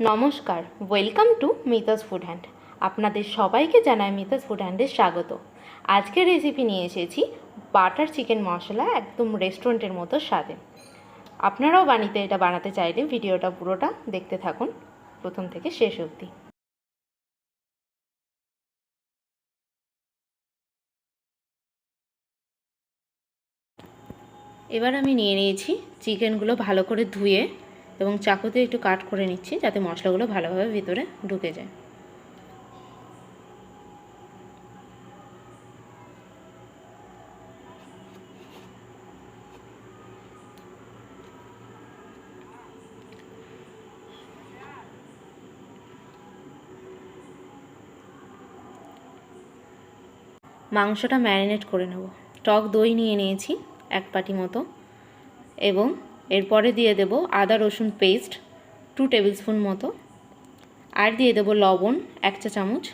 নমস্কার, welcome to Mita's food hand. আপনাদের সবাইকে জানাই মিতাস ফুড হ্যান্ডের স্বাগত। আজকের রেসিপি নিয়ে এসেছি বাটার চিকেন মশলা, একদম রেস্টুরেন্টের মতো স্বাদে। আপনারাও এটা বানাতে চাইলে ভিডিওটা পুরোটা দেখতে থাকুন প্রথম থেকে শেষ অবধি। এবার আমি নিয়ে নিয়েছি চিকেনগুলো ভালো করে ধুয়ে এবং চাকুতে একটু কাট করে নিচ্ছি যাতে মশলাগুলো ভালোভাবে ভিতরে ঢুকে যায়। মাংসটা ম্যারিনেট করে নেব। টক দই নিয়ে নিয়েছি 1 বাটি মতো, এবং এরপরে দিয়ে দেব আদা রসুন পেস্ট 2 টেবিল স্পুন মতো, আর দিয়ে দেব লবণ 1 চা চামচ,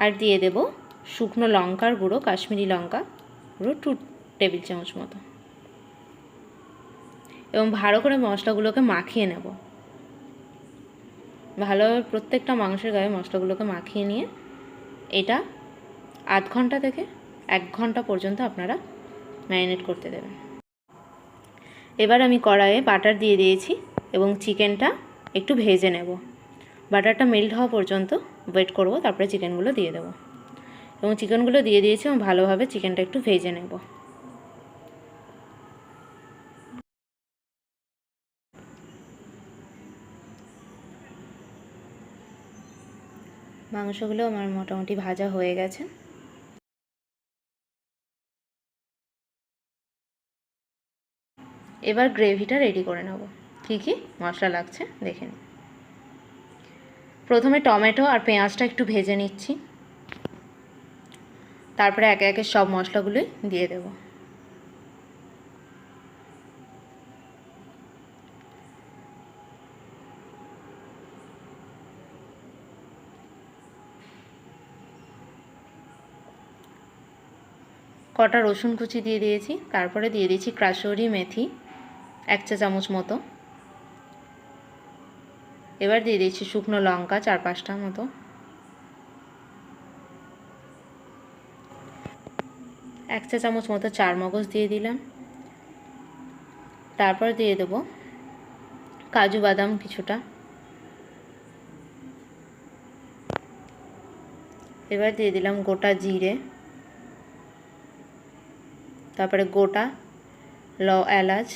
আর দিয়ে দেব শুকনো লঙ্কার গুঁড়ো, কাশ্মীরি লঙ্কা গুঁড়ো 2 টেবিল চামচ মতো, এবং ভালো করে মশলাগুলোকে মাখিয়ে নেব। ভালোভাবে প্রত্যেকটা মাংসের গায়ে মশলাগুলোকে মাখিয়ে নিয়ে এটা আধ ঘন্টা থেকে 1 ঘন্টা পর্যন্ত আপনারা ম্যারিনেট করতে দেবেন। এবার আমি কড়াইয়ে বাটার দিয়ে দিয়েছি এবং চিকেনটা একটু ভেজে নেব। বাটারটা মেল্ট হওয়া পর্যন্ত ওয়েট করব, তারপরে চিকেনগুলো দিয়ে দেব। এবং চিকেনগুলো দিয়ে দিয়েছি এবং ভালোভাবে চিকেনটা একটু ভেজে নেব। মাংসগুলো আমার মোটামুটি ভাজা হয়ে গেছে। এবার গ্রেভিটা রেডি করে নেব। কী কী মশলা লাগছে দেখে নিন। প্রথমে টমেটো আর পেঁয়াজটা একটু ভেজে নিচ্ছি, তারপরে একে একে সব মশলাগুলোই দিয়ে দেব। কটা রসুন কুচি দিয়ে দিয়েছি, তারপরে দিয়ে দিয়েছি কাসুরি মেথি 1 চা চামচ মতো। এবার দিয়ে দিয়েছি শুকনো লঙ্কা 4-5টা মতো, এক চা চামচ মতো চারমগজ দিয়ে দিলাম। তারপর দিয়ে দেব কাজু বাদাম কিছুটা। এবার দিয়ে দিলাম গোটা জিরে, তারপরে গোটা এলাচ,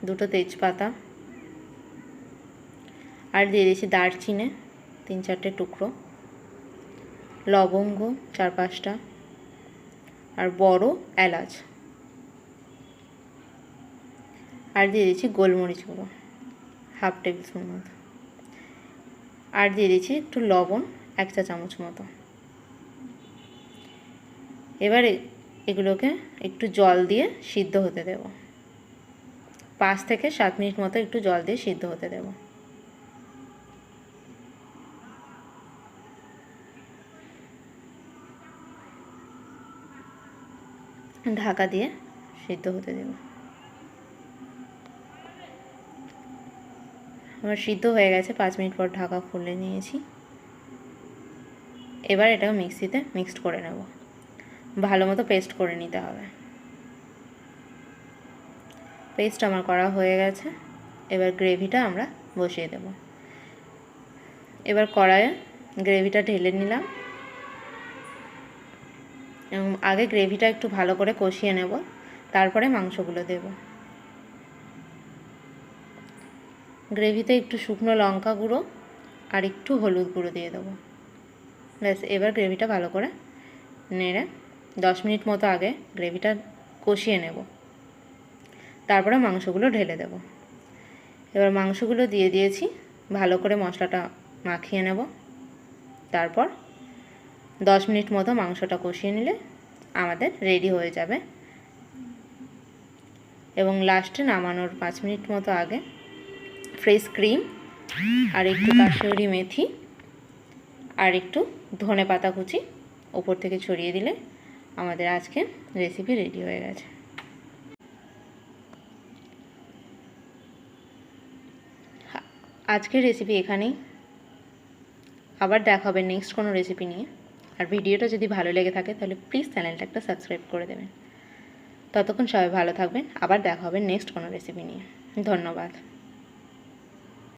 2টো তেজপাতা, আর দিয়ে দিয়েছি দারচিনি 3-4টে টুকরো, লবঙ্গ 4-5টা, আর বড় এলাচ, আর দিয়ে দিয়েছি গোলমরিচ গুঁড়ো 1/2 টেবিল স্পুন মতো, আর দিয়ে দিয়েছি একটু লবণ 1 চা চামচ মতো। এবারে এগুলোকে একটু জল দিয়ে সিদ্ধ হতে দেব। 5 থেকে 7 মিনিট মতো একটু জল দিয়ে সিদ্ধ হতে দেব। ঢাকা দিয়ে সিদ্ধ হতে দেব। আমার সিদ্ধ হয়ে গেছে, 5 মিনিট পর ঢাকা খুলে নিয়েছি। এবার এটাকে মিক্সিতে মিক্সড করে নেব, ভালো মতো পেস্ট করে নিতে হবে। পেস্ট আমার করা হয়ে গেছে। এবার গ্রেভিটা আমরা বসিয়ে দেব। এবার কড়াইয়ে গ্রেভিটা ঢেলে নিলাম, এবং আগে গ্রেভিটা একটু ভালো করে কষিয়ে নেব, তারপরে মাংসগুলো দেব। গ্রেভিতে একটু শুকনো লঙ্কা গুঁড়ো আর একটু হলুদ গুঁড়ো দিয়ে দেবো। ব্যাস, এবার গ্রেভিটা ভালো করে নেড়ে 10 মিনিট মতো আগে গ্রেভিটা কষিয়ে নেব, তারপরে মাংসগুলো ঢেলে দেব। এবার মাংসগুলো দিয়ে দিয়েছি, ভালো করে মশলাটা মাখিয়ে নেব। তারপর 10 মিনিট মতো মাংসটা কষিয়ে নিলে আমাদের রেডি হয়ে যাবে। এবং লাস্টে নামানোর 5 মিনিট মতো আগে ফ্রেশ ক্রিম আর একটু কাসুরি মেথি আর একটু ধনে পাতা কুচি ওপর থেকে ছড়িয়ে দিলে আমাদের আজকে রেসিপি রেডি হয়ে গেছে। আজকের রেসিপি এখানেই, আবার দেখা হবে নেক্সট কোনো রেসিপি নিয়ে। আর ভিডিওটা যদি ভালো লেগে থাকে তাহলে প্লিজ চ্যানেলটা একটা সাবস্ক্রাইব করে দেবেন। ততক্ষণ সবাই ভালো থাকবেন, আবার দেখা হবে নেক্সট কোনো রেসিপি নিয়ে। ধন্যবাদ।